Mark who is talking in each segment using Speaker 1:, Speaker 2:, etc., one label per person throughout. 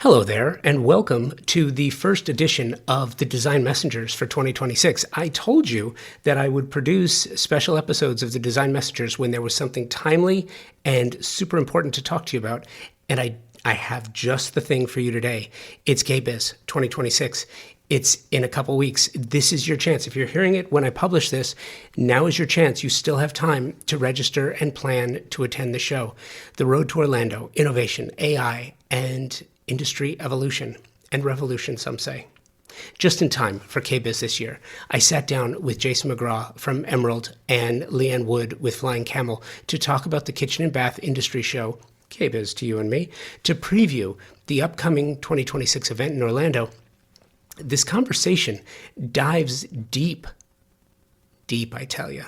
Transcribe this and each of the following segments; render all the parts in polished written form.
Speaker 1: Hello there, and welcome to the first edition of the Design Messengers for 2026. I told you that I would produce special episodes of the Design Messengers when there was something timely and super important to talk to you about, and I have just the thing for you today. It's KBIS 2026. It's in a couple weeks. This is your chance. If you're hearing it when I publish this, now is your chance. You still have time to register and plan to attend the show. The Road to Orlando, Innovation, AI, and Industry Evolution and Revolution, some say. Just in time for KBIS this year, I sat down with Jason McGraw from Emerald and Leanne Wood with Flying Camel to talk about the kitchen and bath industry show, KBIS to you and me, to preview the upcoming 2026 event in Orlando. This conversation dives deep, I tell you.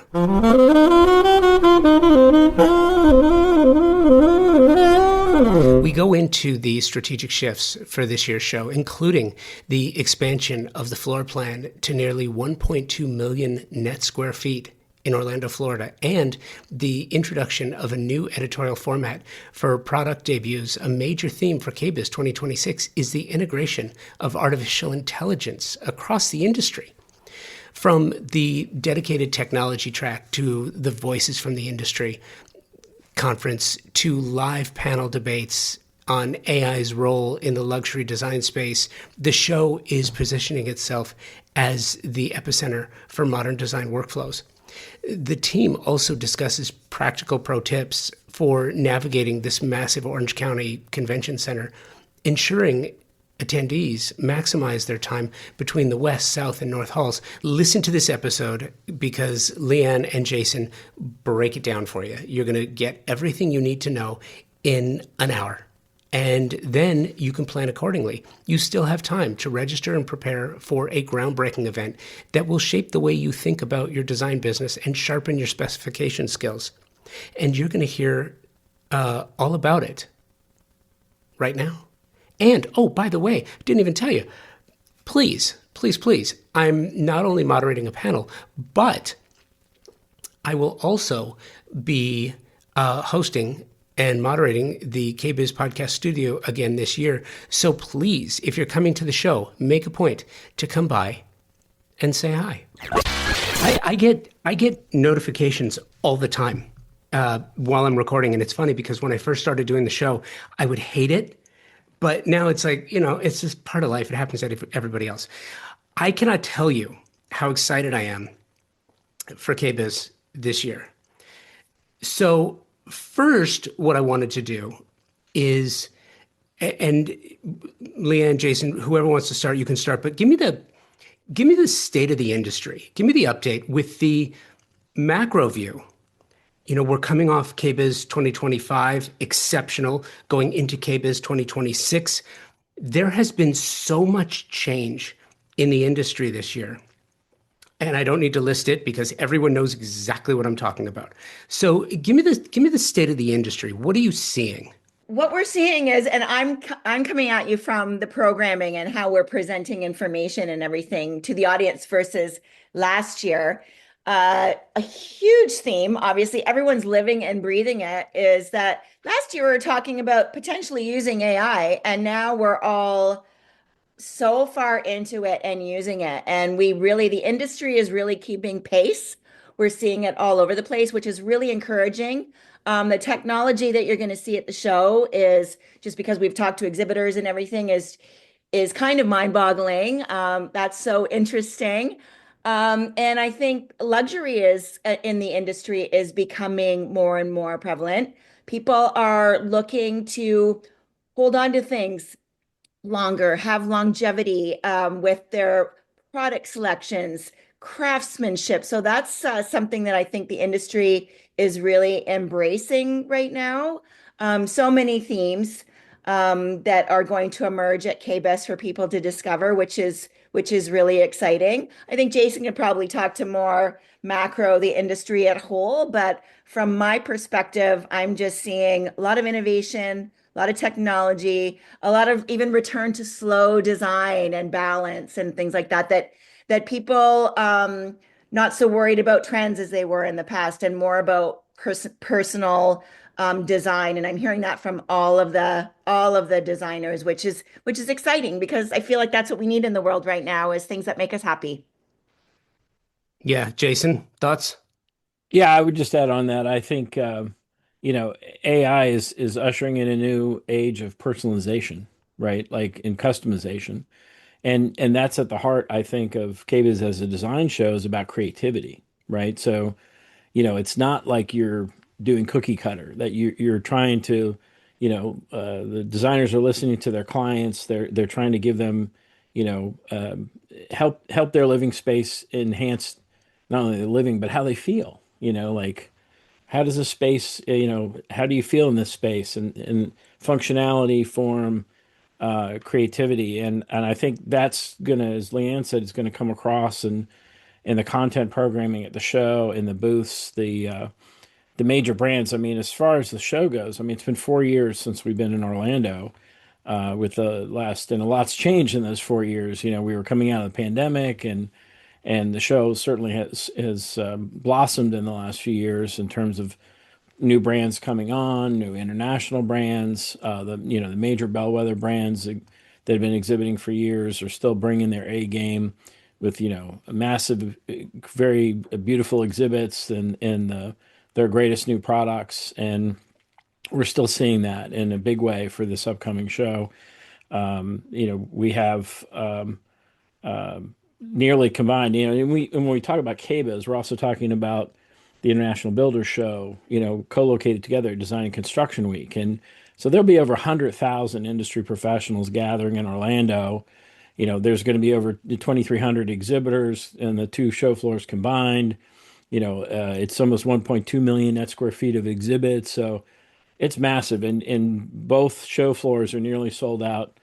Speaker 1: We go into the strategic shifts for this year's show, including the expansion of the floor plan to nearly 1.2 million net square feet in Orlando, Florida, and the introduction of a new editorial format for product debuts. A major theme for KBIS 2026 is the integration of artificial intelligence across the industry. From the dedicated technology track to the Voices from the Industry conference to live panel debates on AI's role in the luxury design space, the show is positioning itself as the epicenter for modern design workflows. The team also discusses practical pro tips for navigating this massive Orange County Convention Center, ensuring attendees maximize their time between the West, South, and North Halls. Listen to this episode because Leanne and Jason break it down for you. You're going to get everything you need to know in an hour, and then you can plan accordingly. You still have time to register and prepare for a groundbreaking event that will shape the way you think about your design business and sharpen your specification skills. And you're going to hear all about it right now. And, oh, by the way, didn't even tell you, please, I'm not only moderating a panel, but I will also be hosting and moderating the KBIS podcast studio again this year. So please, if you're coming to the show, make a point to come by and say hi. I get notifications all the time while I'm recording. And it's funny because when I first started doing the show, I would hate it. But now it's like, it's just part of life. It happens to everybody else. I cannot tell you how excited I am for KBIS this year. So first, what I wanted to do is, and Leanne, Jason, whoever wants to start, you can start, but give me the state of the industry. Give me the update with the macro view. We're coming off KBIS 2025, exceptional, going into KBIS 2026. There has been so much change in the industry this year. And I don't need to list it because everyone knows exactly what I'm talking about. So give me the state of the industry. What are you seeing?
Speaker 2: What we're seeing is, and I'm coming at you from the programming and how we're presenting information and everything to the audience versus last year. A huge theme, obviously, everyone's living and breathing it, is that last year we were talking about potentially using AI, and now we're all so far into it and using it. And the industry is really keeping pace. We're seeing it all over the place, which is really encouraging. The technology that you're going to see at the show is, just because we've talked to exhibitors and everything, is kind of mind-boggling. That's so interesting. And I think luxury in the industry is becoming more and more prevalent. People are looking to hold on to things longer, have longevity with their product selections, craftsmanship. So that's something that I think the industry is really embracing right now. So many themes that are going to emerge at KBIS for people to discover, which is really exciting. I think Jason could probably talk to more macro, the industry at whole, but from my perspective, I'm just seeing a lot of innovation, a lot of technology, a lot of even return to slow design and balance and things like that people not so worried about trends as they were in the past and more about personal design, and I'm hearing that from all of the designers, which is exciting because I feel like that's what we need in the world right now is things that make us happy.
Speaker 1: Yeah, Jason, thoughts?
Speaker 3: Yeah, I would just add on that. I think you know, AI is ushering in a new age of personalization, right? Like in customization. And that's at the heart, I think, of KBIS as a design show is about creativity, right? So, it's not like you're doing cookie cutter, that you're trying to, the designers are listening to their clients. They're trying to give them, you know, help their living space enhance not only the living, but how they feel, like how does a space, how do you feel in this space and functionality, form, creativity, and I think that's gonna, as Leanne said, it's gonna come across in the content programming at the show, in the booths, the major brands. I mean, as far as the show goes, I mean, it's been 4 years since we've been in Orlando, with the last, and a lot's changed in those 4 years. We were coming out of the pandemic, and the show certainly has blossomed in the last few years in terms of new brands coming on, new international brands. The major bellwether brands that have been exhibiting for years are still bringing their A game with massive, very beautiful exhibits and their greatest new products, and we're still seeing that in a big way for this upcoming show. We have nearly combined. And when we talk about KBIS, we're also talking about the International Builders Show, co-located together, Design and Construction Week. And so there'll be over 100,000 industry professionals gathering in Orlando. There's going to be over 2,300 exhibitors and the two show floors combined. It's almost 1.2 million net square feet of exhibits. So it's massive. And both show floors are nearly sold out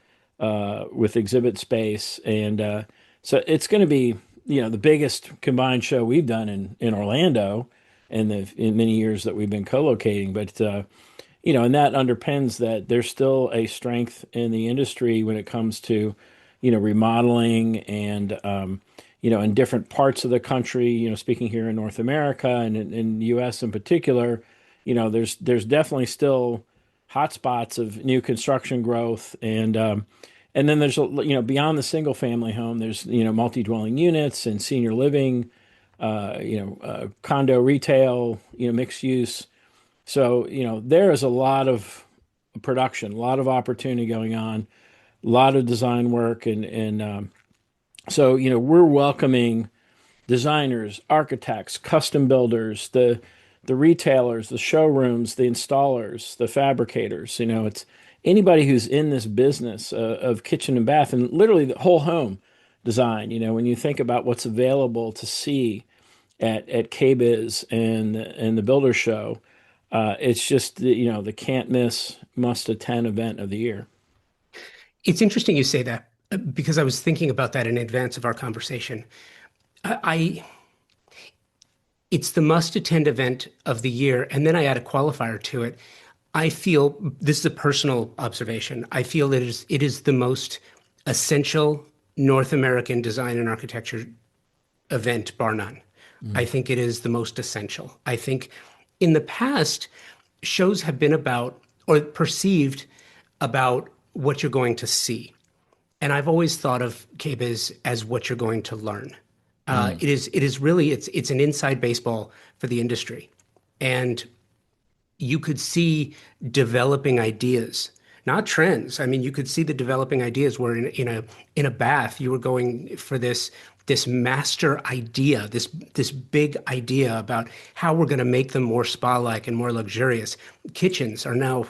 Speaker 3: with exhibit space. And so it's going to be, the biggest combined show we've done in Orlando in many years that we've been co-locating. But and that underpins that there's still a strength in the industry when it comes to remodeling and in different parts of the country. Speaking here in North America and in the U.S. in particular, there's definitely still hotspots of new construction growth, and then there's beyond the single family home, there's multi-dwelling units and senior living, condo retail, mixed use. So, there is a lot of production, a lot of opportunity going on, a lot of design work. So, we're welcoming designers, architects, custom builders, the retailers, the showrooms, the installers, the fabricators. It's anybody who's in this business of kitchen and bath and literally the whole home design. When you think about what's available to see at KBIS and the Builder Show, it's just the can't miss, must attend event of the year.
Speaker 1: It's interesting you say that because I was thinking about that in advance of our conversation. It's the must attend event of the year, and then I add a qualifier to it. I feel this is a personal observation. I feel it is the most essential North American design and architecture event, bar none. I think it is the most essential. I think in the past, shows have been about or perceived about what you're going to see. And I've always thought of KBIS as what you're going to learn. It is really, it's an inside baseball for the industry. And you could see developing ideas, not trends. I mean, you could see the developing ideas where in a bath, you were going for this master idea, this big idea about how we're going to make them more spa-like and more luxurious. Kitchens are now,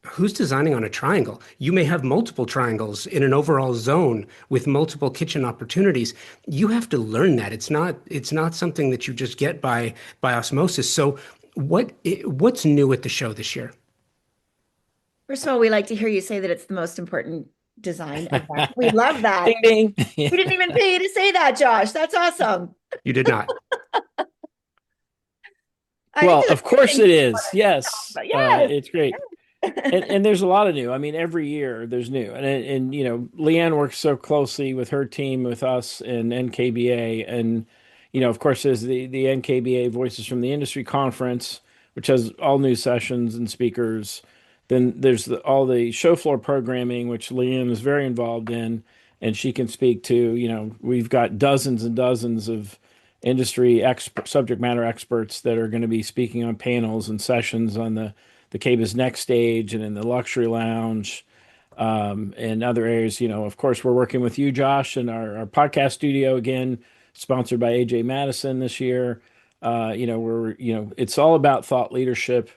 Speaker 1: who's designing on a triangle? You may have multiple triangles in an overall zone with multiple kitchen opportunities. You have to learn that. It's not something that you just get by osmosis. So what's new at the show this year?
Speaker 2: First of all, we like to hear you say that it's the most important design event. We love that.
Speaker 3: Ding, ding.
Speaker 2: We didn't even pay you to say that, Josh. That's awesome.
Speaker 1: You did not.
Speaker 3: Well, of course it is. Yes.
Speaker 2: Yes.
Speaker 3: It's great. And there's a lot of new. I mean, every year there's new. And Leanne works so closely with her team, with us and NKBA. And, of course, there's the NKBA Voices from the Industry Conference, which has all new sessions and speakers. Then there's all the show floor programming, which Leanne is very involved in, and she can speak to. We've got dozens and dozens of industry subject matter experts that are going to be speaking on panels and sessions on the KBIS next stage and in the luxury lounge, and other areas. Of course, we're working with you, Josh, and our podcast studio again, sponsored by AJ Madison this year. It's all about thought leadership,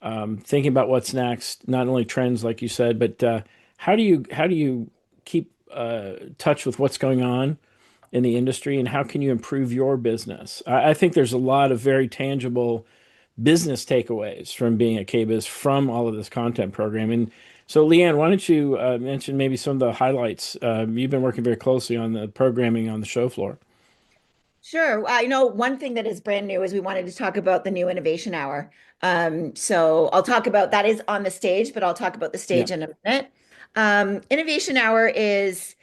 Speaker 3: thinking about what's next, not only trends like you said, but how do you keep touch with what's going on in the industry, and how can you improve your business? I think there's a lot of very tangible business takeaways from being at KBIS from all of this content programming. So, Leanne, why don't you mention maybe some of the highlights? You've been working very closely on the programming on the show floor.
Speaker 2: Sure. One thing that is brand new is we wanted to talk about the new innovation hour. So I'll talk about that is on the stage, but I'll talk about the
Speaker 3: Yeah.
Speaker 2: stage in a minute. Innovation hour is,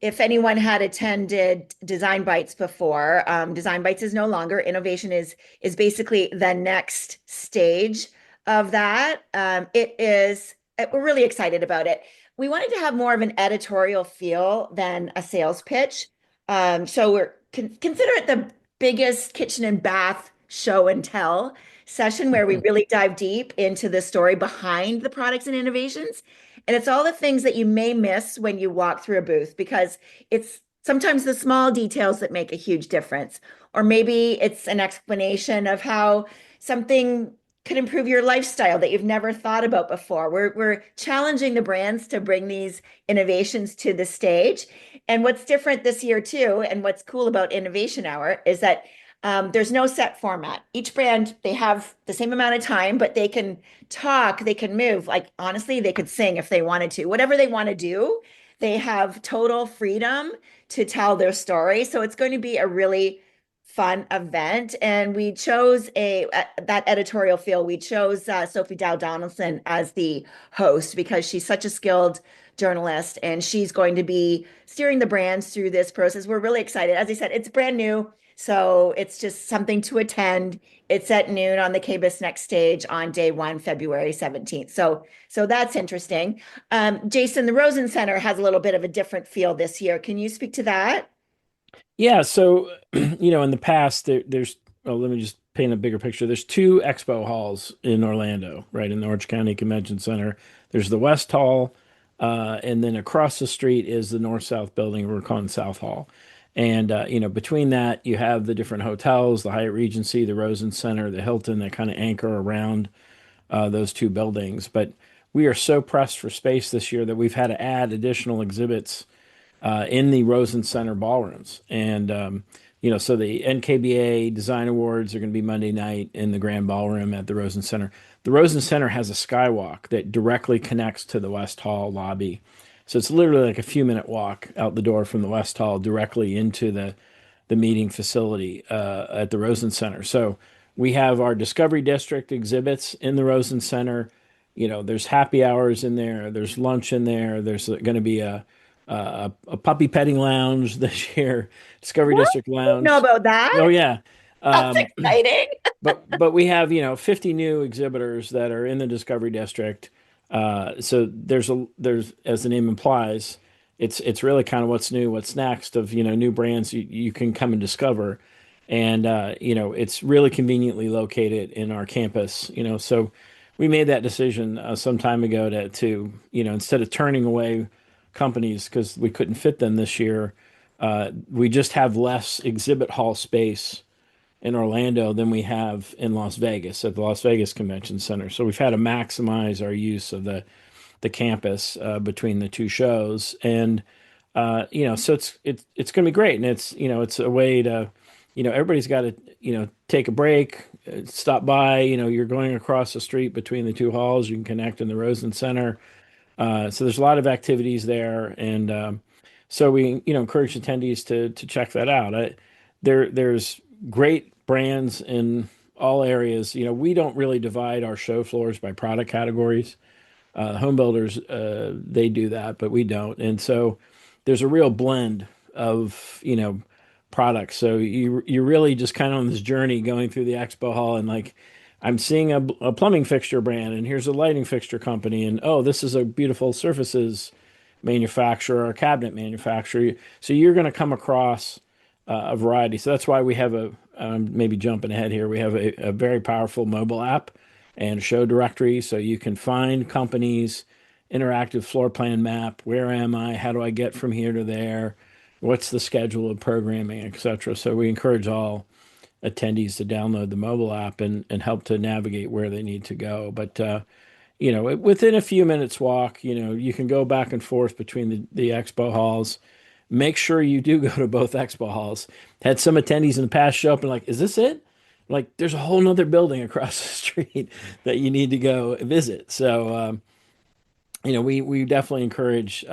Speaker 2: if anyone had attended Design Bites before, Design Bites is no longer. Innovation is basically the next stage of that. We're really excited about it. We wanted to have more of an editorial feel than a sales pitch. So consider it the biggest kitchen and bath show and tell session where we really dive deep into the story behind the products and innovations. And it's all the things that you may miss when you walk through a booth, because it's sometimes the small details that make a huge difference. Or maybe it's an explanation of how something could improve your lifestyle that you've never thought about before. We're challenging the brands to bring these innovations to the stage. And what's different this year too, and what's cool about Innovation Hour is that there's no set format. Each brand, they have the same amount of time, but they can talk, they can move. Like honestly, they could sing if they wanted to. Whatever they want to do, they have total freedom to tell their story. So it's going to be a really fun event. And we chose that editorial feel. We chose Sophie Dow Donaldson as the host because she's such a skilled journalist and she's going to be steering the brands through this process. We're really excited. As I said, it's brand new. So it's just something to attend. It's at noon on the KBIS Next Stage on day one, February 17th. So that's interesting. Jason, the Rosen Center has a little bit of a different feel this year. Can you speak to that?
Speaker 3: Yeah. So, in the past, there's, well, let me just paint a bigger picture. There's two expo halls in Orlando, right, in the Orange County Convention Center. There's the West Hall, and then across the street is the North-South building. We're calling South Hall. And, between that, you have the different hotels, the Hyatt Regency, the Rosen Center, the Hilton that kind of anchor around those two buildings. But we are so pressed for space this year that we've had to add additional exhibits in the Rosen Center ballrooms. And, so the NKBA Design Awards are going to be Monday night in the Grand Ballroom at the Rosen Center. The Rosen Center has a skywalk that directly connects to the West Hall lobby. So it's literally like a few minute walk out the door from the West Hall directly into the meeting facility at the Rosen Center. So we have our Discovery District exhibits in the Rosen Center. There's happy hours in there. There's lunch in there. There's going to be a puppy petting lounge this year, Discovery
Speaker 2: What?
Speaker 3: District
Speaker 2: I don't know
Speaker 3: Lounge.
Speaker 2: about that.
Speaker 3: Oh yeah.
Speaker 2: That's
Speaker 3: Um,
Speaker 2: exciting.
Speaker 3: but we have 50 new exhibitors that are in the Discovery District. So there's as the name implies, it's really kind of what's new, what's next of new brands you can come and discover, and it's really conveniently located in our campus. So we made that decision some time ago to instead of turning away companies because we couldn't fit them this year, we just have less exhibit hall space in Orlando than we have in Las Vegas at the Las Vegas Convention Center. So we've had to maximize our use of the campus between the two shows, and so it's going to be great, and it's a way to everybody's got to take a break, stop by. You're going across the street between the two halls. You can connect in the Rosen Center. So there's a lot of activities there, and so we encourage attendees to check that out. There's great brands in all areas. We don't really divide our show floors by product categories. Home builders, they do that, but we don't. And so there's a real blend of, products. So you're really just kind of on this journey going through the expo hall, and like I'm seeing a plumbing fixture brand, and here's a lighting fixture company, and oh, this is a beautiful surfaces manufacturer or cabinet manufacturer. So you're going to come across a variety. So that's why we have maybe jumping ahead here, we have a very powerful mobile app and show directory. So you can find companies, interactive floor plan map. Where am I? How do I get from here to there? What's the schedule of programming, etc. So we encourage all attendees to download the mobile app and help to navigate where they need to go. But within a few minutes walk, you can go back and forth between the expo halls. Make sure you do go to both expo halls. Had some attendees in the past show up and like, is this it? Like, there's a whole nother building across the street that you need to go visit. So, we definitely encourage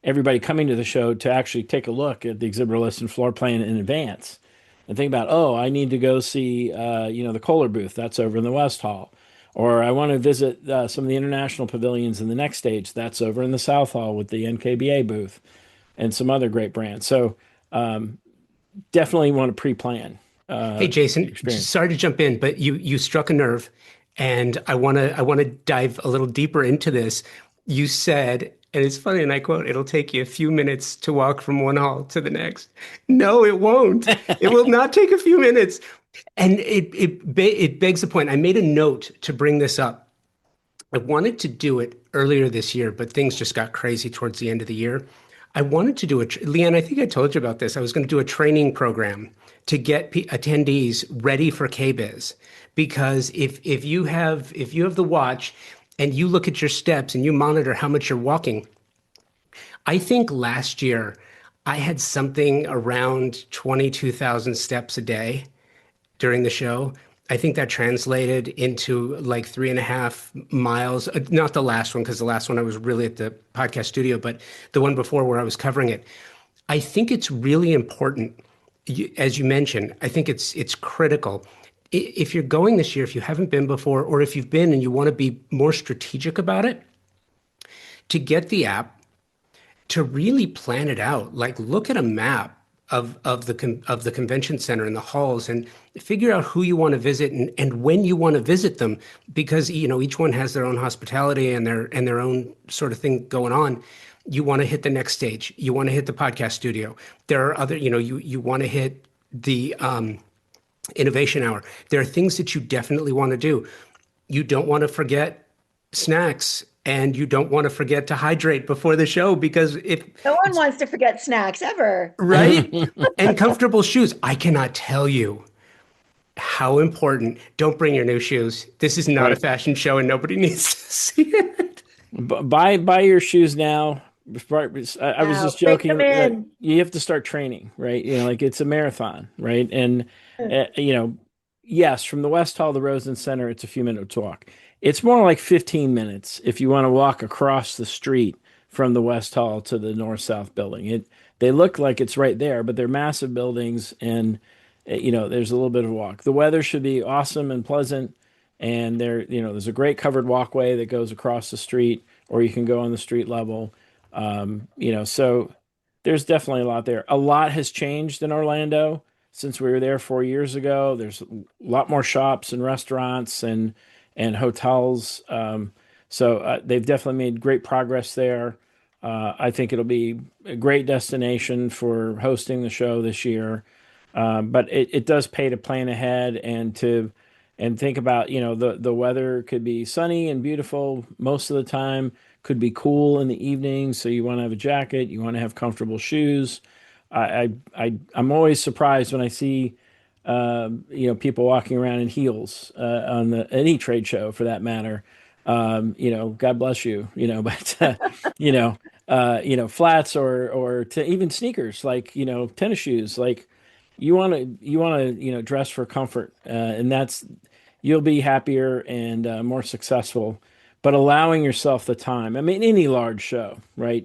Speaker 3: everybody coming to the show to actually take a look at the exhibitor list and floor plan in advance and think about, oh, I need to go see, the Kohler booth. That's over in the West Hall. Or I want to visit some of the international pavilions in the next stage. That's over in the South Hall with the NKBA booth and some other great brands. So definitely want to pre-plan.
Speaker 1: Hey, Jason, sorry to jump in, but you struck a nerve, and I want to dive a little deeper into this. You said, and it's funny, and I quote, "It'll take you a few minutes to walk from one hall to the next." No, it won't. It will not take a few minutes. And it begs the point. I made a note to bring this up. I wanted to do it earlier this year, but things just got crazy towards the end of the year. I wanted to do it. Leanne, I think I told you about this. I was going to do a training program to get attendees ready for KBIS, because if you have the watch and you look at your steps and you monitor how much you're walking, I think last year I had something around 22,000 steps a day during the show. I think that translated into like 3.5 miles. Not the last one, because the last one I was really at the podcast studio, but the one before where I was covering it. I think it's really important, as you mentioned. I think it's critical. If you're going this year, if you haven't been before, or if you've been and you want to be more strategic about it, to get the app, to really plan it out. Like, look at a map of the convention center and the halls, and figure out who you want to visit and when you want to visit them, because each one has their own hospitality and their own sort of thing going on. You want to hit the next stage. You want to hit the podcast studio. There are other, you want to hit the innovation hour. There are things that you definitely want to do. You don't want to forget snacks. And you don't want to forget to hydrate before the show, because
Speaker 2: no one wants to forget snacks ever.
Speaker 1: Right? And comfortable shoes. I cannot tell you how important. Don't bring your new shoes. This is not a fashion show, and nobody needs to see it.
Speaker 3: Buy your shoes now. I was just joking. You have to start training, right? Like, it's a marathon, right? And yes, from the West Hall to the Rosen Center, it's a few minutes walk. It's more like 15 minutes if you want to walk across the street from the West Hall to the North-South building. They look like it's right there, but they're massive buildings, and there's a little bit of a walk. The weather should be awesome and pleasant, and there's a great covered walkway that goes across the street, or you can go on the street level. So there's definitely a lot there. A lot has changed in Orlando since we were there 4 years ago. There's a lot more shops and restaurants and hotels. So they've definitely made great progress there. I think it'll be a great destination for hosting the show this year. But it does pay to plan ahead and think about, the weather could be sunny and beautiful most of the time, could be cool in the evening. So you want to have a jacket, you want to have comfortable shoes. I'm always surprised when I see people walking around in heels on any trade show, for that matter. God bless you. But flats or even sneakers, like tennis shoes. Like, you want to dress for comfort, and you'll be happier and more successful. But allowing yourself the time. I mean, any large show, right?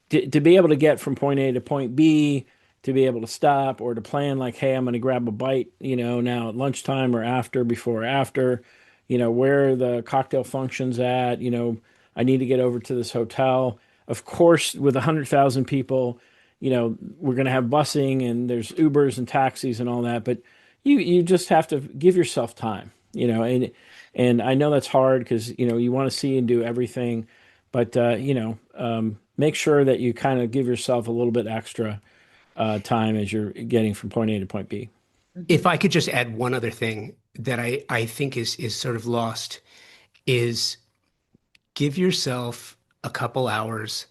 Speaker 3: To be able to get from point A to point B, to be able to stop, or to plan like, hey, I'm going to grab a bite, now at lunchtime or before or after, where the cocktail function's at, I need to get over to this hotel. Of course, with 100,000 people, we're going to have busing, and there's Ubers and taxis and all that, but you just have to give yourself time. And I know that's hard because, you want to see and do everything, but make sure that you kind of give yourself a little bit extra time as you're getting from point A to point B.
Speaker 1: If I could just add one other thing that I think is sort of lost is give yourself a couple hours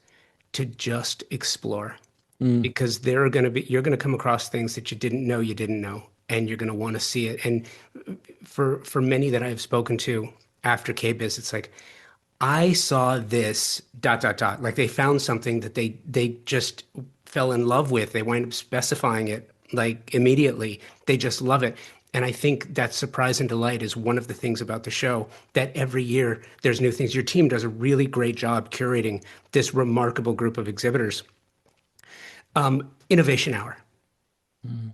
Speaker 1: to just explore
Speaker 3: Mm.
Speaker 1: because you're going to come across things that you didn't know, and you're going to want to see it. And for many that I've spoken to after KBIS, it's like, I saw this dot dot dot. Like they found something that they just fell in love with. They wind up specifying it like immediately. They just love it. And I think that surprise and delight is one of the things about the show, that every year there's new things. Your team does a really great job curating this remarkable group of exhibitors. Innovation Hour.
Speaker 3: Mm.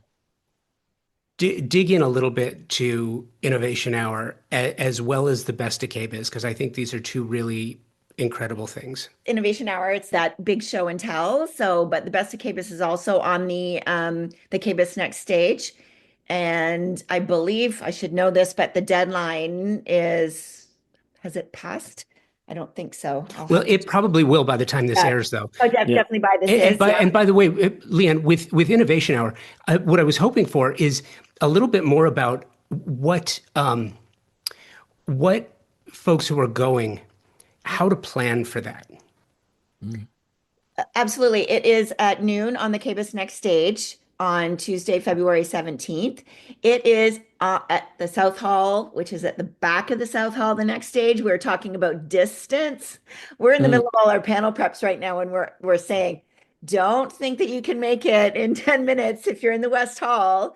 Speaker 1: Dig in a little bit to Innovation Hour as well as the Best of KBIS, because I think these are two really incredible things.
Speaker 2: Innovation Hour, it's that big show and tell. So, but the Best of KBIS is also on the KBIS Next Stage. And I believe I should know this, but the deadline has it passed? I don't think so.
Speaker 1: Well, it probably will by the time this airs, though.
Speaker 2: Oh,
Speaker 3: Yeah.
Speaker 2: definitely by this
Speaker 1: And,
Speaker 2: is.
Speaker 1: and by,
Speaker 2: Yeah.
Speaker 1: and by the way, Leanne, with Innovation Hour, what I was hoping for is a little bit more about what folks who are going, how to plan for that.
Speaker 3: Mm.
Speaker 2: Absolutely. It is at noon on the KBIS Next Stage on Tuesday, February 17th. It is at the South Hall, which is at the back of the South Hall, the next stage. We're talking about distance. We're in the middle of all our panel preps right now, and we're saying, don't think that you can make it in 10 minutes if you're in the West Hall.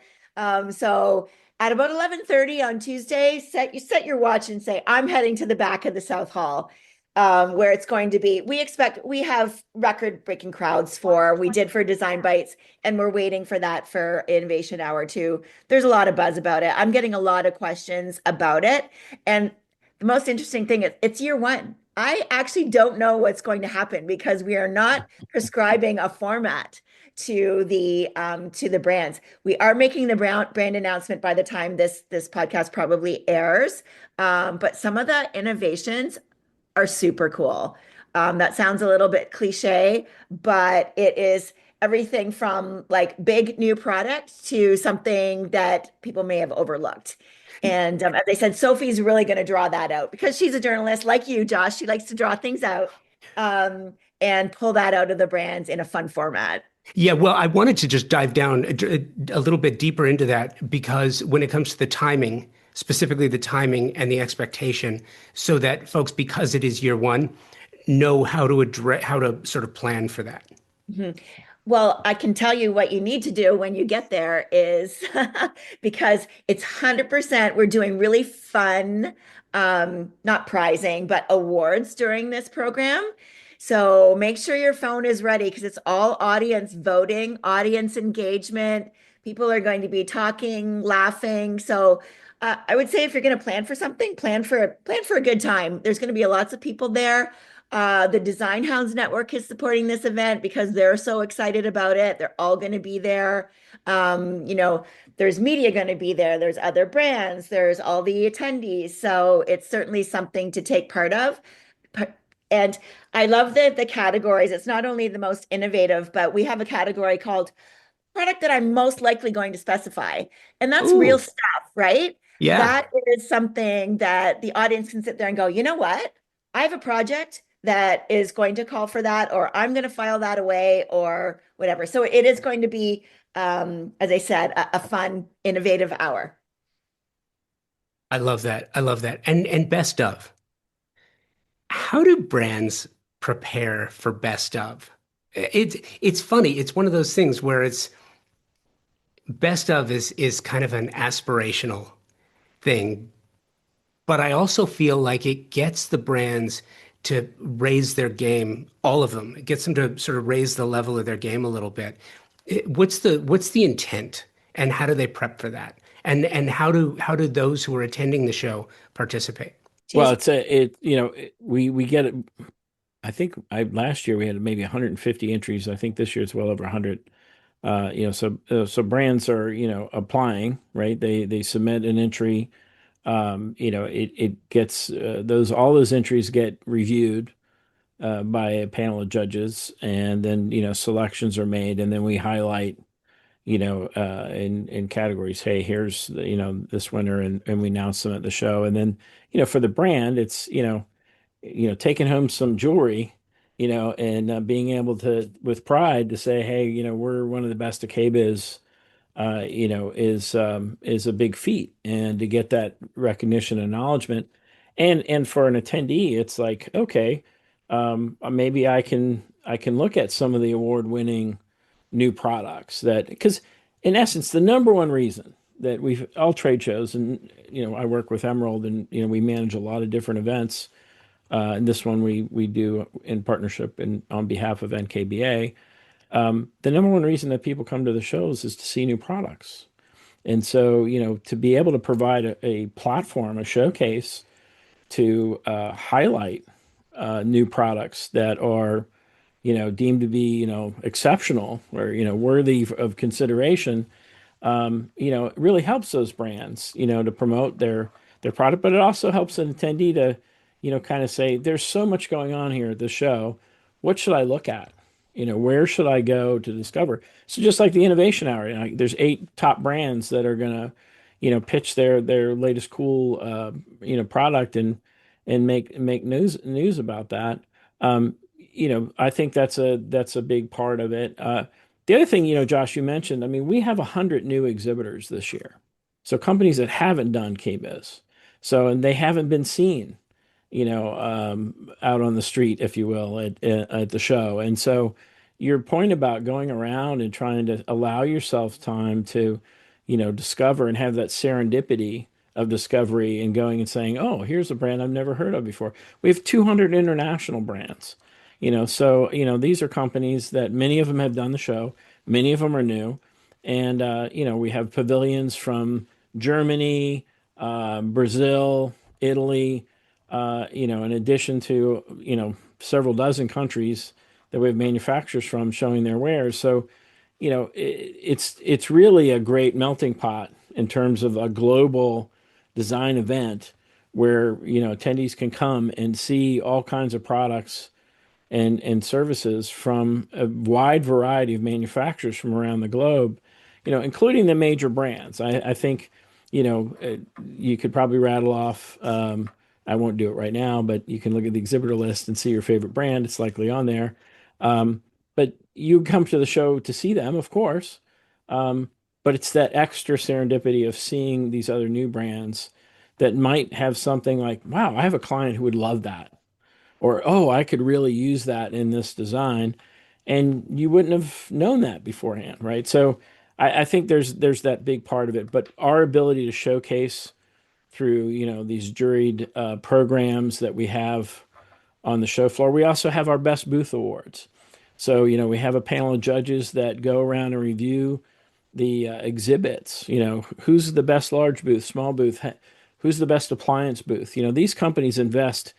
Speaker 2: So at about 11:30 on Tuesday, set your watch and say, I'm heading to the back of the South Hall. Where it's going to be. We have record-breaking crowds we did for Design Bites, and we're waiting for that for Innovation Hour too. There's a lot of buzz about it. I'm getting a lot of questions about it. And the most interesting thing is it's year one. I actually don't know what's going to happen because we are not prescribing a format to the brands. We are making the brand announcement by the time this podcast probably airs. But some of the innovations are super cool. That sounds a little bit cliche, but it is everything from like big new product to something that people may have overlooked. And as I said, Sophie's really going to draw that out because she's a journalist like you, Josh. She likes to draw things out and pull that out of the brands in a fun format.
Speaker 1: Yeah, well, I wanted to just dive down a little bit deeper into that because when it comes to the timing, specifically the timing and the expectation, so that folks, because it is year one, know how to sort of plan for that.
Speaker 2: Mm-hmm. Well, I can tell you what you need to do when you get there is because it's 100%, we're doing really fun, not prizing, but awards during this program. So make sure your phone is ready because it's all audience voting, audience engagement. People are going to be talking, laughing. So I would say if you're going to plan for something, plan for a good time. There's going to be lots of people there. The Design Hounds Network is supporting this event because they're so excited about it. They're all going to be there. There's media going to be there. There's other brands. There's all the attendees. So it's certainly something to take part of. And I love the categories. It's not only the most innovative, but we have a category called product that I'm most likely going to specify. And that's real stuff, right?
Speaker 1: Yeah.
Speaker 2: That is something that the audience can sit there and go, you know what? I have a project that is going to call for that, or I'm going to file that away or whatever. So it is going to be, as I said, a fun, innovative hour.
Speaker 1: I love that. I love that. And best of. How do brands prepare for best of? It's funny. It's one of those things where it's best of is kind of an aspirational thing, but I also feel like it gets the brands to raise their game, all of them. It gets them to sort of raise the level of their game a little bit. What's the intent, and how do they prep for that? And how do those who are attending the show participate?
Speaker 3: Well, we get it. I think last year we had maybe 150 entries. I think this year it's well over 100. So brands are, applying, right? They submit an entry. it gets all those entries get reviewed by a panel of judges, and then selections are made, and then we highlight in categories. Hey, here's this winner, and we announce them at the show, and then for the brand, it's taking home some jewelry, and being able to with pride to say, hey, we're one of the best at KBIS, is a big feat, and to get that recognition, acknowledgement, and for an attendee, it's like, okay, maybe I can look at some of the award-winning new products that, because in essence, the number one reason that we've all trade shows, and I work with Emerald, and we manage a lot of different events. And this one we do in partnership and on behalf of NKBA. The number one reason that people come to the shows is to see new products. And so, to be able to provide a platform, a showcase to highlight new products that are, deemed to be, exceptional or, worthy of consideration, it really helps those brands, to promote their product, but it also helps an attendee to, kind of say, there's so much going on here at the show. What should I look at? Where should I go to discover? So just like the innovation hour, there's 8 top brands that are gonna, pitch their latest cool, product and make news about that. I think that's a big part of it. The other thing, Josh, you mentioned, I mean, we have 100 new exhibitors this year. So companies that haven't done KBIS. And they haven't been seen, out on the street, if you will, at the show. And so your point about going around and trying to allow yourself time to, discover and have that serendipity of discovery and going and saying, oh, here's a brand I've never heard of before. We have 200 international brands, these are companies that many of them have done the show. Many of them are new. And, we have pavilions from Germany, Brazil, Italy, in addition to, several dozen countries that we have manufacturers from showing their wares. So, it's really a great melting pot in terms of a global design event where, attendees can come and see all kinds of products and services from a wide variety of manufacturers from around the globe, including the major brands. I think, you could probably rattle off, I won't do it right now, but you can look at the exhibitor list and see your favorite brand. It's likely on there. But you come to the show to see them, of course. But it's that extra serendipity of seeing these other new brands that might have something like, wow, I have a client who would love that. Or, oh, I could really use that in this design. And you wouldn't have known that beforehand, right? So I think there's that big part of it. But our ability to showcase through, these juried programs that we have on the show floor. We also have our Best Booth Awards. So, we have a panel of judges that go around and review the exhibits. Who's the best large booth, small booth? Who's the best appliance booth? These companies invest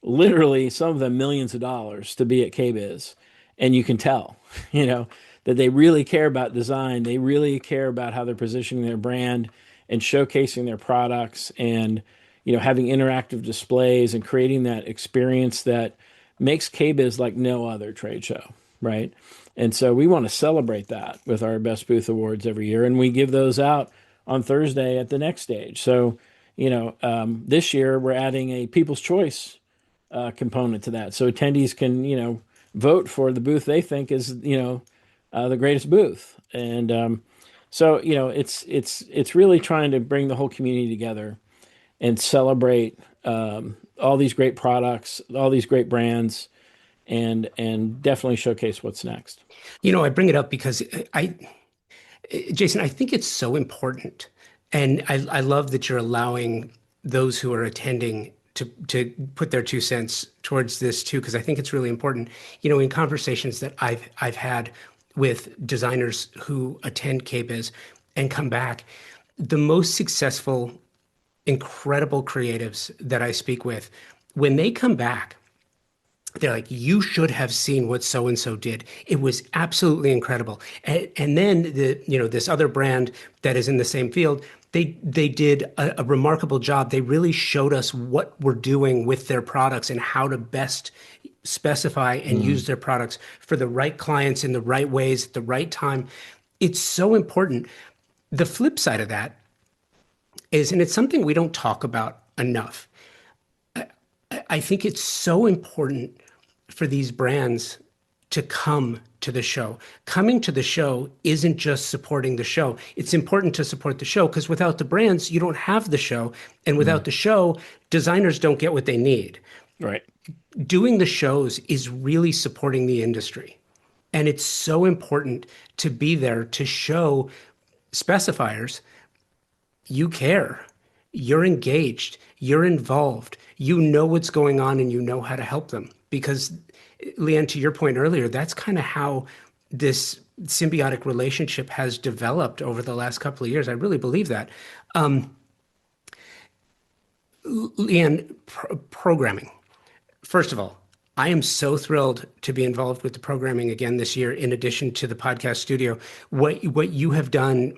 Speaker 3: literally, some of them, millions of dollars to be at KBIS. And you can tell, that they really care about design. They really care about how they're positioning their brand and showcasing their products and, having interactive displays and creating that experience that makes KBIS like no other trade show, right? And so we want to celebrate that with our Best Booth Awards every year. And we give those out on Thursday at the next stage. So, this year we're adding a People's Choice component to that. So attendees can, vote for the booth they think is, the greatest booth. And so, it's really trying to bring the whole community together and celebrate all these great products, all these great brands, and definitely showcase what's next.
Speaker 1: I bring it up because Jason, I think it's so important. And I love that you're allowing those who are attending to put their 2 cents towards this too, because I think it's really important. In conversations that I've had with designers who attend KBIS and come back, the most successful, incredible creatives that I speak with, when they come back, they're like, you should have seen what so-and-so did. It was absolutely incredible. And then this other brand that is in the same field They did a remarkable job. They really showed us what we're doing with their products and how to best specify and use their products for the right clients in the right ways at the right time. It's so important. The flip side of that is, and it's something we don't talk about enough, I think it's so important for these brands to come to the show. Coming to the show isn't just supporting the show. It's important to support the show because without the brands, you don't have the show. And without the show, designers don't get what they need.
Speaker 3: Right.
Speaker 1: Doing the shows is really supporting the industry. And it's so important to be there to show specifiers you care, you're engaged, you're involved, you know what's going on and you know how to help them. Because, Leanne, to your point earlier, that's kind of how this symbiotic relationship has developed over the last couple of years. I really believe that. Leanne, programming. First of all, I am so thrilled to be involved with the programming again this year, in addition to the podcast studio. What you have done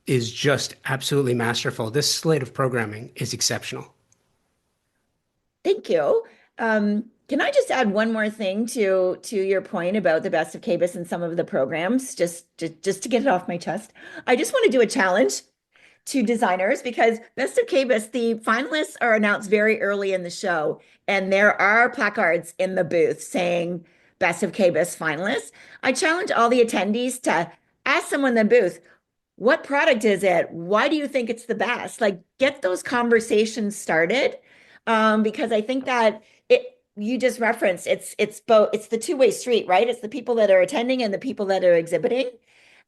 Speaker 1: is just absolutely masterful. This slate of programming is exceptional.
Speaker 2: Thank you. Can I just add one more thing to your point about the Best of KBIS and some of the programs, just to get it off my chest? I just want to do a challenge to designers because Best of KBIS, the finalists are announced very early in the show, and there are placards in the booth saying Best of KBIS finalists. I challenge all the attendees to ask someone in the booth, what product is it? Why do you think it's the best? Like, get those conversations started, because I think that you just referenced it's both, it's the two-way street, right? It's the people that are attending and the people that are exhibiting.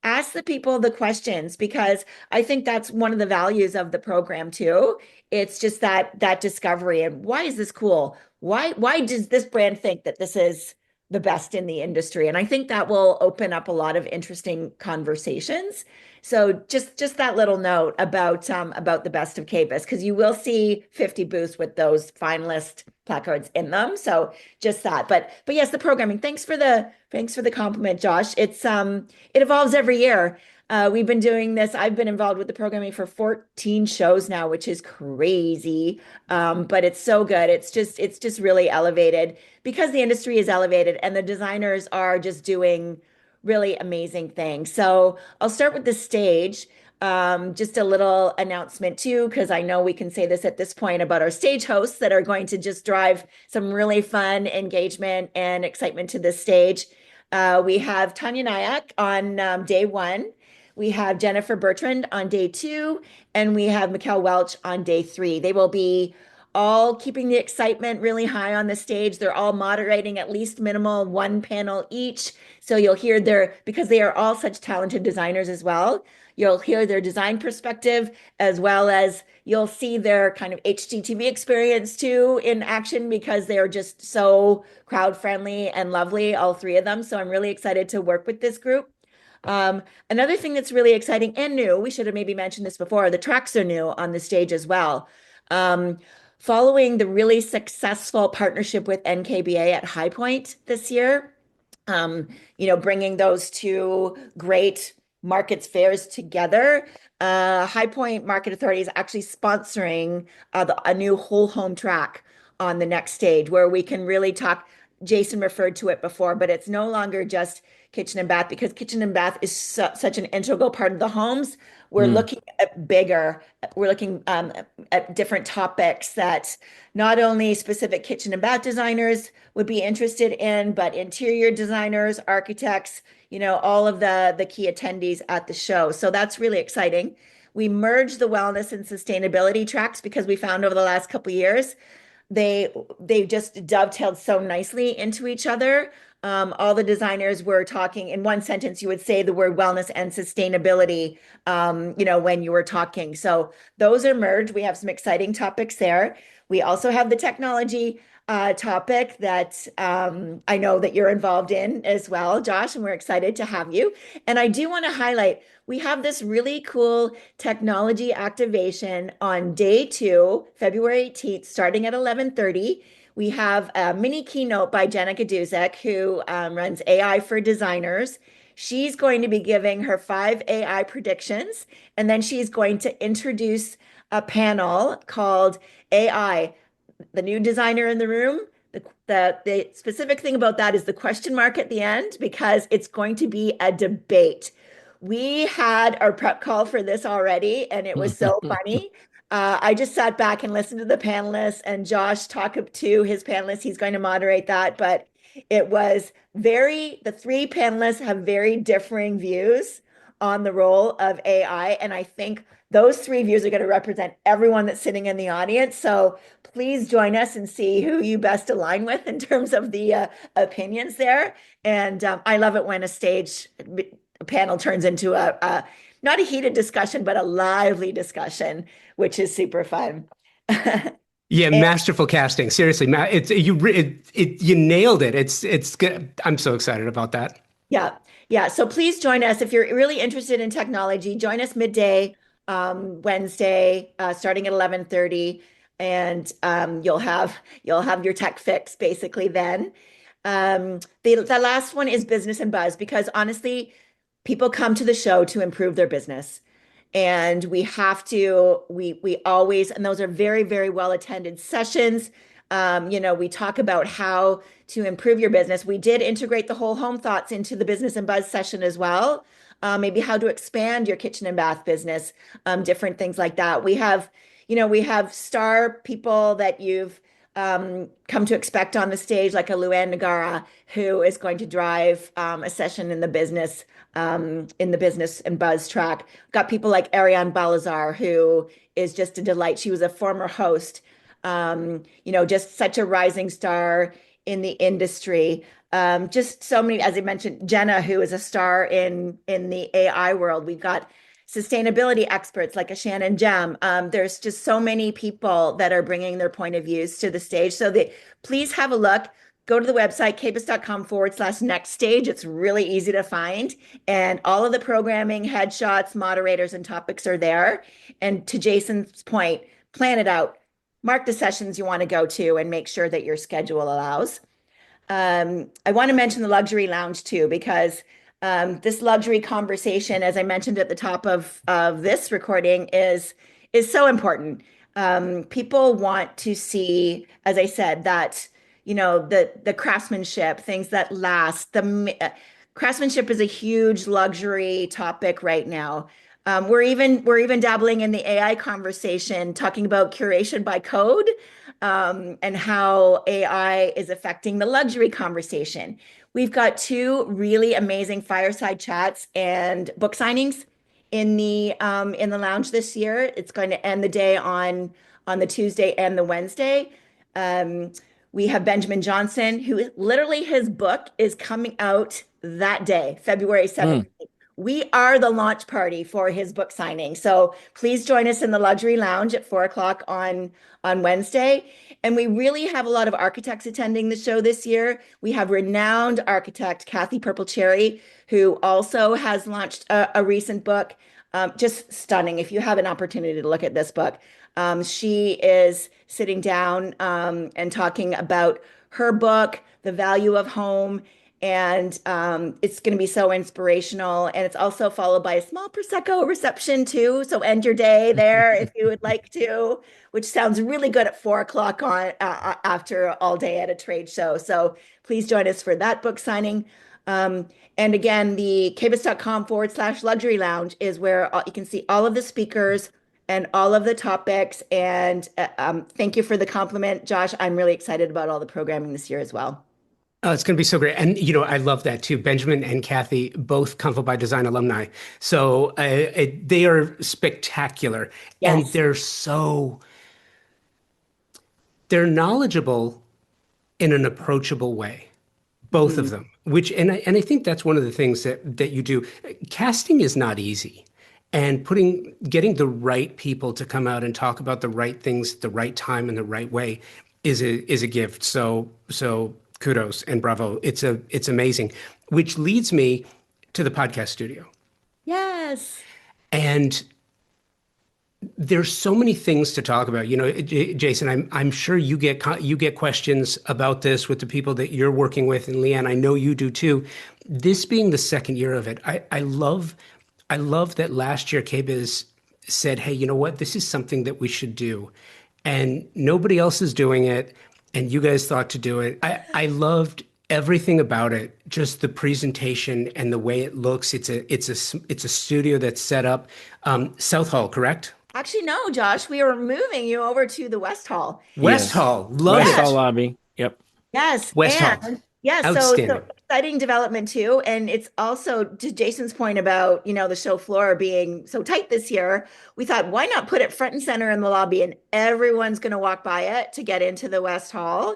Speaker 2: Ask the people the questions because I think that's one of the values of the program too. It's just that discovery and why is this cool? Why does this brand think that this is the best in the industry? And I think that will open up a lot of interesting conversations. So just that little note about the Best of KBIS, because you will see 50 booths with those finalist placards in them. So just that. But yes, the programming. Thanks for the compliment, Josh. It's it evolves every year. We've been doing this. I've been involved with the programming for 14 shows now, which is crazy. But it's so good. It's just really elevated because the industry is elevated and the designers are just doing really amazing things. So I'll start with the stage. Just a little announcement too, because I know we can say this at this point about our stage hosts that are going to just drive some really fun engagement and excitement to this stage. We have Tanya Nyack on day one. We have Jennifer Bertrand on day two, and we have Mikkel Welch on day three. They will be all keeping the excitement really high on the stage. They're all moderating at least minimal one panel each. So you'll hear because they are all such talented designers as well, you'll hear their design perspective as well as you'll see their kind of HGTV experience too in action because they're just so crowd friendly and lovely, all three of them. So I'm really excited to work with this group. Another thing that's really exciting and new, we should have maybe mentioned this before, the tracks are new on the stage as well. Following the really successful partnership with NKBA at High Point this year, bringing those two great markets fairs together, High Point Market Authority is actually sponsoring a new whole home track on the next stage where we can really talk. Jason referred to it before, but it's no longer just kitchen and bath because kitchen and bath is such an integral part of the homes. We're looking at bigger, we're looking at different topics that not only specific kitchen and bath designers would be interested in, but interior designers, architects, all of the key attendees at the show. So that's really exciting. We merged the wellness and sustainability tracks because we found over the last couple of years, they just dovetailed so nicely into each other. All the designers were talking in one sentence. You would say the word wellness and sustainability, when you were talking. So those are merged. We have some exciting topics there. We also have the technology topic that I know that you're involved in as well, Josh, and we're excited to have you. And I do want to highlight, we have this really cool technology activation on day two, February 18th, starting at 11:30. We have a mini keynote by Jenna Gaduzek, who runs AI for Designers. She's going to be giving her 5 AI predictions, and then she's going to introduce a panel called AI, the new designer in the room. The specific thing about that is the question mark at the end, because it's going to be a debate. We had our prep call for this already, and it was so funny. I just sat back and listened to the panelists, and Josh talked to his panelists. He's going to moderate that, but it was the 3 panelists have very differing views on the role of AI. And I think those 3 views are going to represent everyone that's sitting in the audience. So please join us and see who you best align with in terms of the opinions there. And I love it when a panel turns into not a heated discussion, but a lively discussion, which is super fun.
Speaker 1: Yeah, masterful casting. Seriously, you nailed it. It's good. I'm so excited about that.
Speaker 2: Yeah. Yeah. So please join us if you're really interested in technology. Join us midday Wednesday, starting at 11:30, and you'll have your tech fix basically then. The last one is business and buzz, because honestly, people come to the show to improve their business. And we always, and those are very, very well attended sessions. We talk about how to improve your business. We did integrate the whole home thoughts into the business and buzz session as well. Maybe how to expand your kitchen and bath business, different things like that. We have star people that you've come to expect on the stage, like a Luann Nagara, who is going to drive a session in the business and buzz track. Got people like Ariane Balazar, who is just a delight. She was a former host, just such a rising star in the industry. Just so many, as I mentioned, Jenna, who is a star in the AI world. We've got sustainability experts like a Shannon Gem. There's just so many people that are bringing their point of views to the stage. So please have a look. Go to the website, kbis.com/next stage. It's really easy to find. And all of the programming, headshots, moderators, and topics are there. And to Jason's point, plan it out. Mark the sessions you want to go to and make sure that your schedule allows. I want to mention the luxury lounge too, because this luxury conversation, as I mentioned at the top of this recording, is so important. People want to see, as I said, that the craftsmanship, things that last. Craftsmanship is a huge luxury topic right now. We're even dabbling in the AI conversation, talking about curation by code, and how AI is affecting the luxury conversation. We've got 2 really amazing fireside chats and book signings in the lounge this year. It's going to end the day on the Tuesday and the Wednesday. We have Benjamin Johnson, who literally his book is coming out that day, February 17th. We are the launch party for his book signing. So please join us in the luxury lounge at 4 o'clock on Wednesday. And we really have a lot of architects attending the show this year. We have renowned architect Kathy Purple Cherry, who also has launched a recent book. Just stunning. If you have an opportunity to look at this book, she is sitting down and talking about her book, The Value of Home. And it's going to be so inspirational. And it's also followed by a small Prosecco reception too. So end your day there if you would like to, which sounds really good at 4 o'clock after all day at a trade show. So please join us for that book signing. And again, the kbis.com/luxury lounge is where you can see all of the speakers and all of the topics. And thank you for the compliment, Josh. I'm really excited about all the programming this year as well.
Speaker 1: Oh, it's going to be so great. And, I love that too. Benjamin and Kathy, both Convo by Design alumni. So they are spectacular.
Speaker 2: Yes.
Speaker 1: And they're knowledgeable in an approachable way, both of them, and I think that's one of the things that you do. Casting is not easy. And getting the right people to come out and talk about the right things, the right time and the right way is a gift. So kudos and bravo. It's amazing, which leads me to the podcast studio.
Speaker 2: Yes.
Speaker 1: And there's so many things to talk about. Jason, I'm sure you get questions about this with the people that you're working with, and Leanne, I know you do too. This being the second year of it, I love that last year KBIS said, "Hey, you know what? This is something that we should do," and nobody else is doing it, and you guys thought to do it. I loved everything about it, just the presentation and the way it looks. It's a studio that's set up South Hall, correct?
Speaker 2: Actually, no, Josh, we are moving you over to the West Hall.
Speaker 1: West
Speaker 3: Yes.
Speaker 1: Hall, love
Speaker 3: West
Speaker 2: Yeah.
Speaker 3: Hall
Speaker 1: it.
Speaker 3: lobby. Yep.
Speaker 2: Yes,
Speaker 1: West Hall,
Speaker 2: and yes, so
Speaker 1: outstanding.
Speaker 2: exciting development too. And it's also to Jason's point about, the show floor being so tight this year. We thought, why not put it front and center in the lobby and everyone's going to walk by it to get into the West Hall.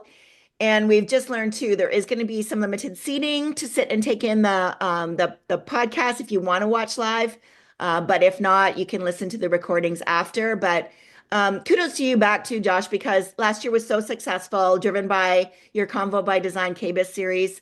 Speaker 2: And we've just learned too, there is going to be some limited seating to sit and take in the podcast if you want to watch live. But if not, you can listen to the recordings after. But kudos to you back to Josh, because last year was so successful, driven by your Convo by Design KBIS series,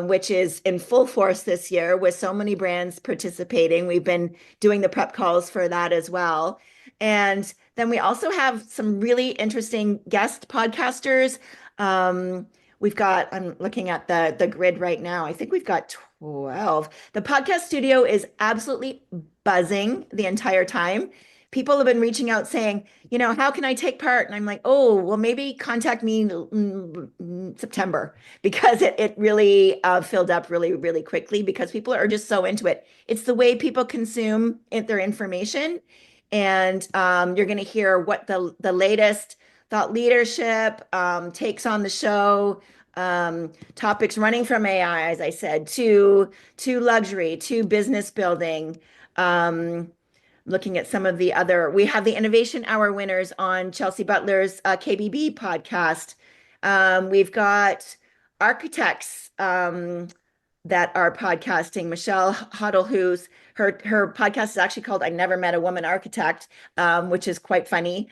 Speaker 2: which is in full force this year with so many brands participating. We've been doing the prep calls for that as well. And then we also have some really interesting guest podcasters. I'm looking at the grid right now. I think we've got 12. The podcast studio is absolutely buzzing the entire time. People have been reaching out saying, how can I take part? And I'm like, oh, well, maybe contact me in September, because it really filled up really, really quickly because people are just so into it. It's the way people consume their information. And you're going to hear what the latest thought leadership takes on the show, topics running from AI, as I said, to luxury, to business building. Looking at some of we have the Innovation Hour winners on Chelsea Butler's KBB podcast. We've got architects that are podcasting. Michelle Huddle, who's her podcast is actually called "I Never Met a Woman Architect," which is quite funny.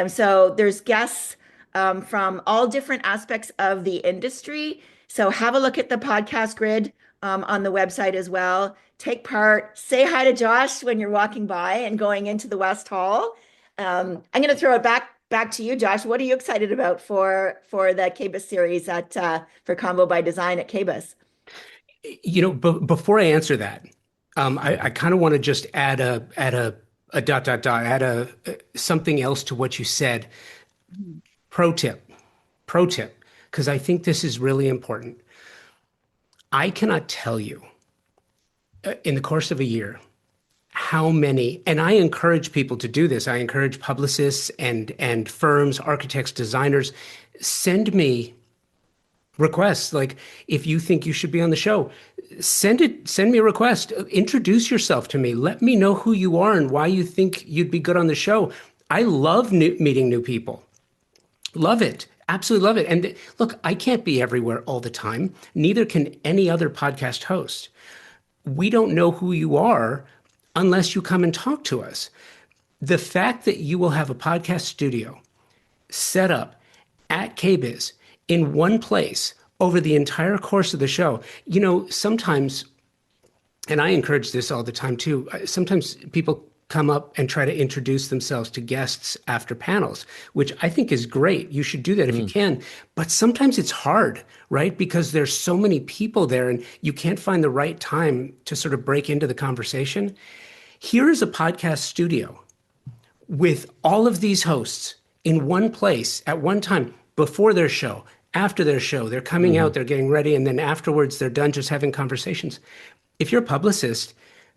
Speaker 2: So there's guests from all different aspects of the industry. So have a look at the podcast grid on the website as well. Take part. Say hi to Josh when you're walking by and going into the West Hall. I'm going to throw it back to you, Josh. What are you excited about for the KBIS series for Convo by Design at KBIS?
Speaker 1: Before I answer that, I kind of want to just add a dot dot dot, add something else to what you said. Pro tip, because I think this is really important. I cannot tell you in the course of a year how many, and I encourage people to do this. I encourage publicists and firms, architects, designers, send me requests. Like, if you think you should be on the show, send me a request. Introduce yourself to me. Let me know who you are and why you think you'd be good on the show. I love meeting new people. Love it. Absolutely love it. And look, I can't be everywhere all the time. Neither can any other podcast host. We don't know who you are unless you come and talk to us. The fact that you will have a podcast studio set up at KBIS in one place over the entire course of the show, sometimes, and I encourage this all the time too, sometimes people come up and try to introduce themselves to guests after panels, which I think is great. You should do that if you can. But sometimes it's hard, right? Because there's so many people there and you can't find the right time to sort of break into the conversation. Here is a podcast studio with all of these hosts in one place at one time, before their show, after their show. They're coming out, they're getting ready, and then afterwards they're done just having conversations. If you're a publicist,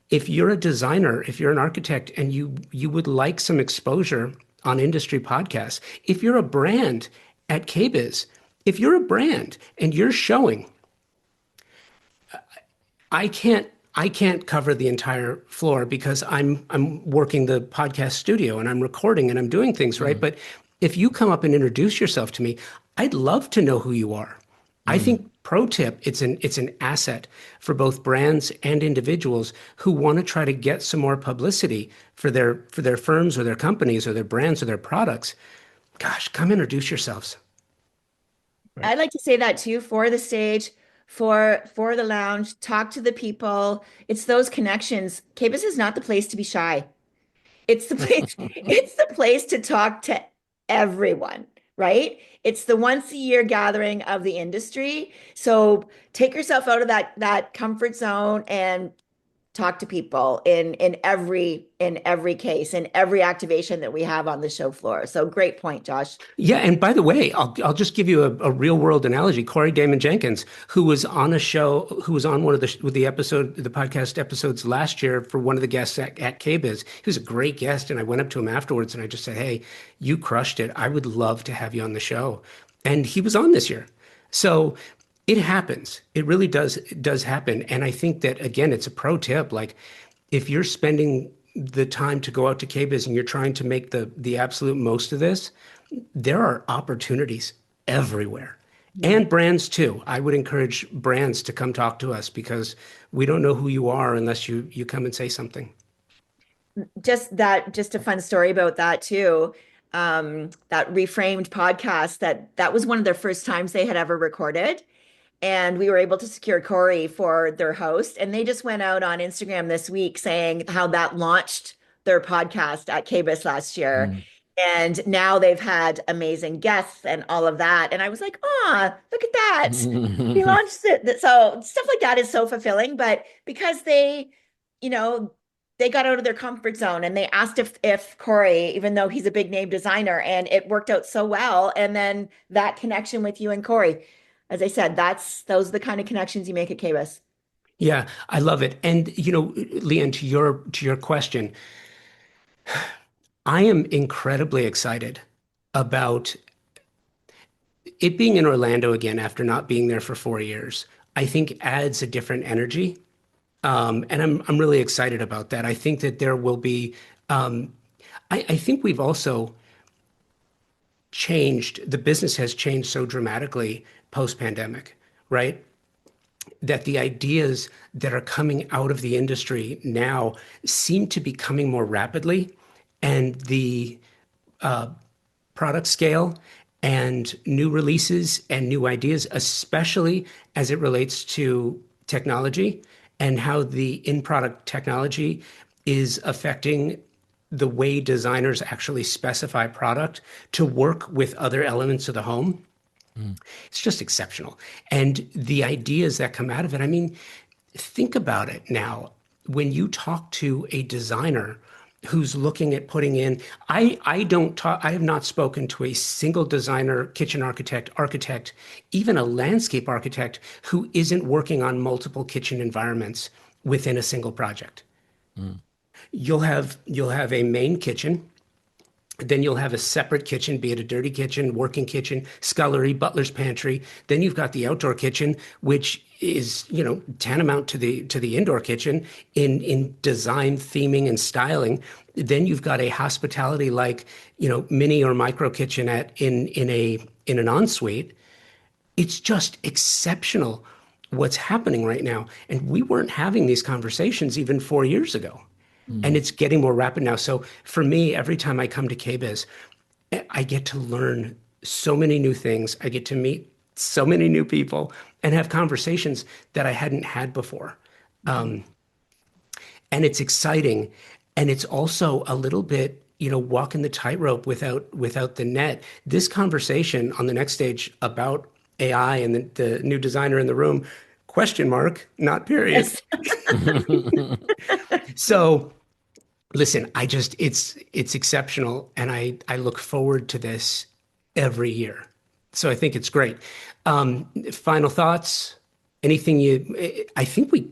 Speaker 1: if you're a designer, if you're an architect, and you would like some exposure on industry podcasts, if you're a brand at KBIS, if you're a brand and you're showing, I can't cover the entire floor because I'm working the podcast studio and I'm recording and I'm doing things, right? But if you come up and introduce yourself to me, I'd love to know who you are. I think, pro tip, it's an asset for both brands and individuals who want to try to get some more publicity for their firms or their companies or their brands or their products. Gosh, come introduce yourselves.
Speaker 2: I'd like to say that too, for the stage, for the lounge, talk to the people. It's those connections. KBIS is not the place to be shy. It's the place, it's the place to talk to everyone, right? It's the once a year gathering of the industry. So take yourself out of that comfort zone and talk to people in every case, in every activation that we have on the show floor. So great point, Josh.
Speaker 1: Yeah, and by the way, I'll just give you a real world analogy. Corey Damon Jenkins, who was on a show, who was on one of the podcast episodes last year for one of the guests at KBIS. He was a great guest, and I went up to him afterwards and I just said, "Hey, you crushed it. I would love to have you on the show." And he was on this year. So it happens. It really does happen. And I think that again, it's a pro tip. Like if you're spending the time to go out to KBIS and you're trying to make the absolute most of this, there are opportunities everywhere. And brands too. I would encourage brands to come talk to us because we don't know who you are unless you come and say something.
Speaker 2: Just a fun story about that too. That Reframed podcast, that was one of their first times they had ever recorded. And we were able to secure Corey for their host. And they just went out on Instagram this week saying how that launched their podcast at KBIS last year.
Speaker 3: Mm.
Speaker 2: And now they've had amazing guests and all of that. And I was like, look at that. He launched it. So stuff like that is so fulfilling. But because you know, they got out of their comfort zone and they asked if Corey, even though he's a big name designer, and it worked out so well. And then that connection with you and Corey, as I said, those are the kind of connections you make at KBIS.
Speaker 1: Yeah, I love it. And Leanne, to your question, I am incredibly excited about it being in Orlando again after not being there for 4 years. I think adds a different energy. And I'm really excited about that. I think that there will be, I think we've also changed, the business has changed so dramatically post-pandemic, right? That the ideas that are coming out of the industry now seem to be coming more rapidly, and the product scale and new releases and new ideas, especially as it relates to technology and how the in-product technology is affecting the way designers actually specify product to work with other elements of the home. It's just exceptional. And the ideas that come out of it, I mean, think about it now. When you talk to a designer who's looking at putting in, I have not spoken to a single designer, kitchen architect, even a landscape architect who isn't working on multiple kitchen environments within a single project. You'll have a main kitchen. Then you'll have a separate kitchen, be it a dirty kitchen, working kitchen, scullery, butler's pantry. Then you've got the outdoor kitchen, which is, tantamount to the indoor kitchen in design, theming, and styling. Then you've got a hospitality like, mini or micro kitchen in an ensuite. It's just exceptional what's happening right now. And we weren't having these conversations even 4 years ago. And it's getting more rapid now. So for me, every time I come to KBIS, I get to learn so many new things. I get to meet so many new people and have conversations that I hadn't had before. And it's exciting. And it's also a little bit, walking the tightrope without the net. This conversation on the next stage about AI and the new designer in the room, question mark, not period.
Speaker 2: Yes.
Speaker 1: So listen, it's exceptional, and I look forward to this every year. So I think it's great. Final thoughts? Anything I think we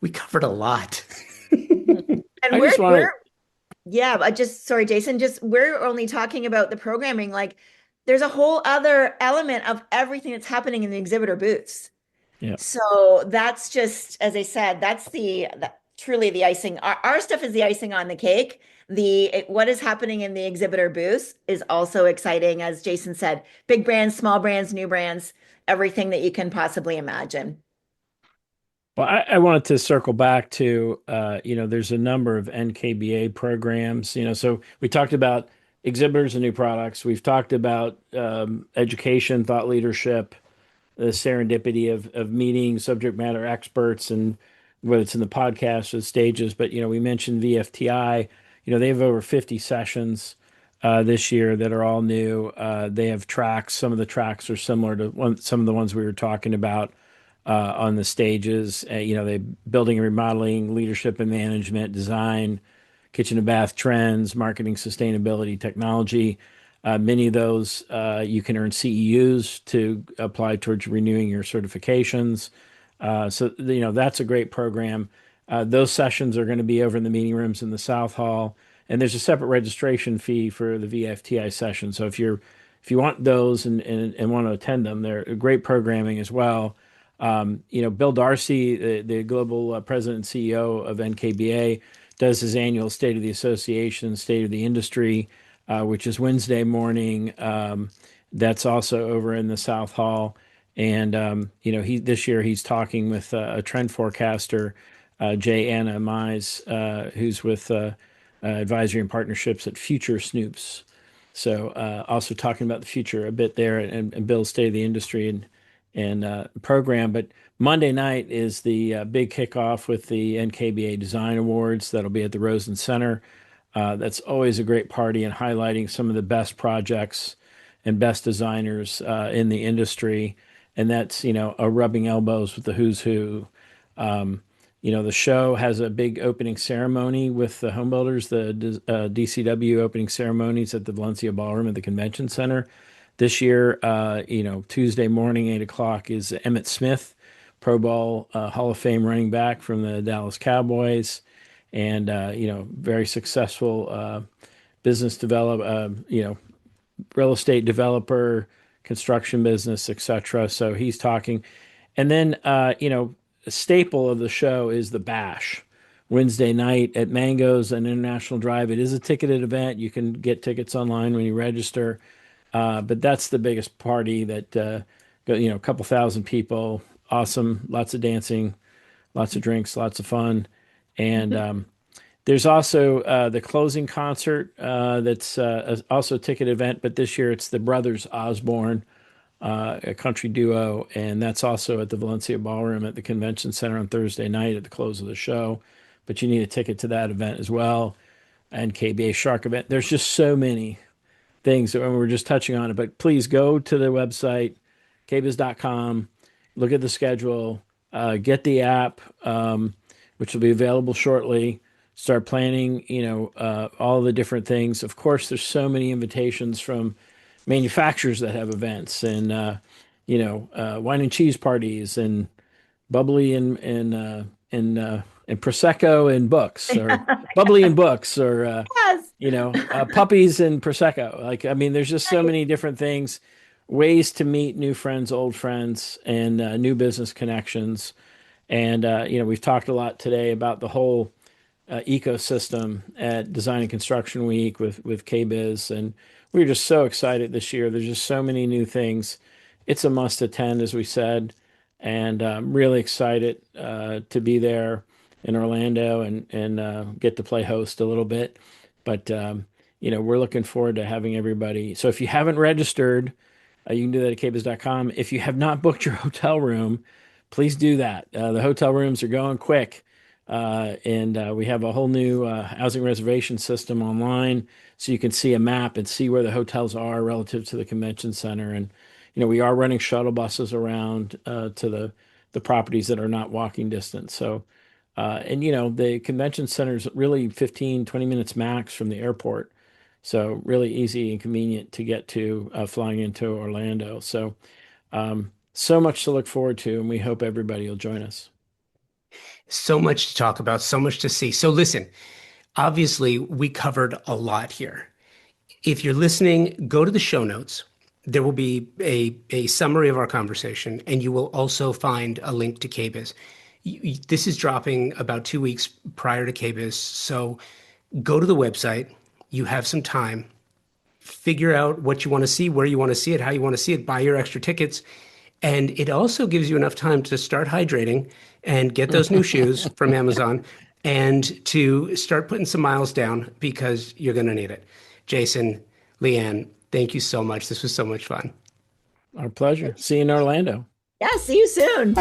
Speaker 1: covered a lot.
Speaker 2: And
Speaker 3: I just want to.
Speaker 2: sorry, Jason, we're only talking about the programming. Like there's a whole other element of everything that's happening in the exhibitor booths.
Speaker 3: Yeah.
Speaker 2: So that's just, as I said, that's truly the icing. Our stuff is the icing on the cake. What is happening in the exhibitor booths is also exciting. As Jason said, big brands, small brands, new brands, everything that you can possibly imagine.
Speaker 3: Well, I wanted to circle back to, there's a number of NKBA programs, so we talked about exhibitors and new products. We've talked about education, thought leadership, the serendipity of meeting subject matter experts, and whether it's in the podcast or the stages. But, we mentioned VFTI, they have over 50 sessions this year that are all new. They have tracks. Some of the tracks are similar to some of the ones we were talking about on the stages. They building and remodeling, leadership and management, design, kitchen and bath trends, marketing, sustainability, technology. Many of those you can earn CEUs to apply towards renewing your certifications. So that's a great program. Those sessions are going to be over in the meeting rooms in the South Hall, and there's a separate registration fee for the VFTI session. So if you want those and want to attend them, they're great programming as well. Bill Darcy, the global president and CEO of NKBA, does his annual State of the Association, State of the Industry, which is Wednesday morning. That's also over in the South Hall. And, this year he's talking with a trend forecaster, Jay Anna Mize, who's with advisory and partnerships at Future Snoops. So also talking about the future a bit there, and Bill's State of the Industry and program. But Monday night is the big kickoff with the NKBA Design Awards. That'll be at the Rosen Center. That's always a great party and highlighting some of the best projects and best designers in the industry. And that's, a rubbing elbows with the who's who. The show has a big opening ceremony with the home builders, the DCW opening ceremonies at the Valencia Ballroom at the Convention Center. This year, Tuesday morning, 8 o'clock, is Emmitt Smith, Pro Bowl Hall of Fame running back from the Dallas Cowboys, and, very successful business real estate developer, construction business, etc. So he's talking. And then, a staple of the show is the Bash, Wednesday night at Mango's and International Drive. It is a ticketed event. You can get tickets online when you register. But that's the biggest party that, a couple thousand people, awesome, lots of dancing, lots of drinks, lots of fun. And there's also the closing concert that's also a ticket event, but this year it's the Brothers Osborne, a country duo, and that's also at the Valencia Ballroom at the Convention Center on Thursday night at the close of the show. But you need a ticket to that event as well, and KBA Shark event. There's just so many things that we're just touching on it, but please go to the website, kbis.com, look at the schedule, get the app, which will be available shortly. Start planning, all the different things. Of course, there's so many invitations from manufacturers that have events, and wine and cheese parties, and bubbly and prosecco and books, or bubbly and books, or yes. Puppies and prosecco. There's just so many different things, ways to meet new friends, old friends, and new business connections. And we've talked a lot today about the whole ecosystem at Design and Construction Week with KBIS, and we're just so excited this year. There's just so many new things. It's a must attend, as we said, and I'm really excited to be there in Orlando and get to play host a little bit. But we're looking forward to having everybody. So if you haven't registered, you can do that at kbis.com. If you have not booked your hotel room, please do that. The hotel rooms are going quick. And we have a whole new housing reservation system online, so you can see a map and see where the hotels are relative to the convention center. And we are running shuttle buses around to the properties that are not walking distance. So the convention center is really 15-20 minutes max from the airport, so really easy and convenient to get to flying into Orlando. So so much to look forward to, and we hope everybody will join us.
Speaker 1: So much to talk about, so much to see. So listen, obviously we covered a lot here. If you're listening, go to the show notes. There will be a summary of our conversation, and you will also find a link to KBIS. This is dropping about 2 weeks prior to KBIS. So go to the website. You have some time. Figure out what you want to see, where you want to see it, how you want to see it, buy your extra tickets. And it also gives you enough time to start hydrating and get those new shoes from Amazon, and to start putting some miles down, because you're going to need it. Jason, Leanne, thank you so much. This was so much fun.
Speaker 3: Our pleasure. See you in Orlando.
Speaker 2: Yeah, see you soon.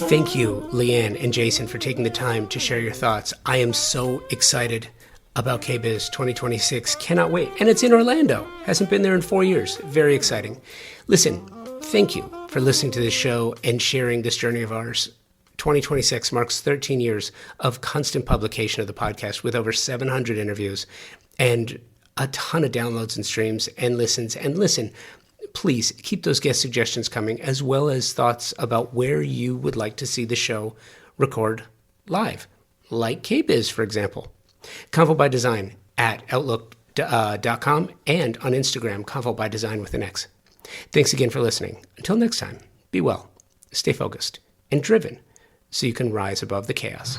Speaker 1: Thank you, Leanne and Jason, for taking the time to share your thoughts. I am so excited about KBIS 2026. Cannot wait. And it's in Orlando. Hasn't been there in 4 years. Very exciting. Listen, thank you for listening to this show and sharing this journey of ours. 2026 marks 13 years of constant publication of the podcast with over 700 interviews and a ton of downloads and streams and listens. And listen, please keep those guest suggestions coming, as well as thoughts about where you would like to see the show record live, like KBIS, for example. Convo by Design at outlook.com and on Instagram, Convo by Design with an X. Thanks again for listening. Until next time, be well, stay focused, and driven so you can rise above the chaos.